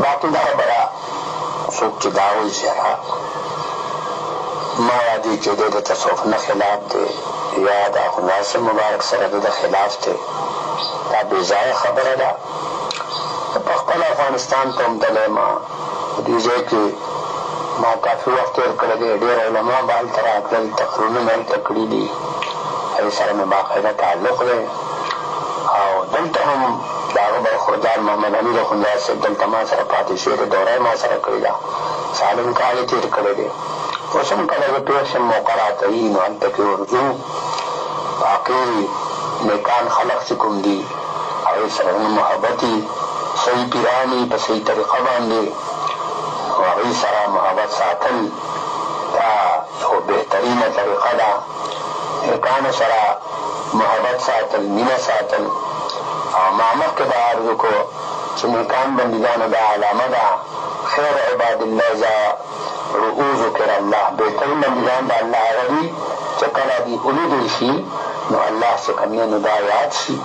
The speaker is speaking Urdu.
باقی دا بڑا څوک چې دا وایي سره ما یادې چې دی د تصوف نه خلاف دی یا د اخوندصاحب مبارک سره د خلاف دی، دا بې ځایه خبره ده. په خپل افغانستان ته هم تللی ما په دې ځای کې ما کافي وخت تېر کړی دی، ډېر علما به هلته راتلل، تقریرونه مې هلته کړي دي، هغې سره مې باقاعده تعلق دی. او دلته هم د هغه برخوردار محمد امیر اخندزاده صاحب دلته ما سره پاتې شوی دی، دوره یې ما سره کړې ده، سالم کال یې تېر کړی دی. اوس هم کله زه پېښ شم موقع راته وي نو هلته کې ورځو، باقي نیکان خلق چې کوم دي هغوی سره هم محبت وي، صحیح پیران وي په صحیح طریقه باندې، نو هغوی سره محبت ساتل دا یو بهترینه طریقه ده. نیکانو سره محبت ساتل، مینه ساتل. او ما مخکې دا عرض وکړو چې نیکان بندګانو دا علامه ده، خیر عباد الله اذا رؤوا ذکر الله، بهترین بندګان د الله هغه دي چې کله دې ولیدل شي نو الله څخه نو دا یاد شي.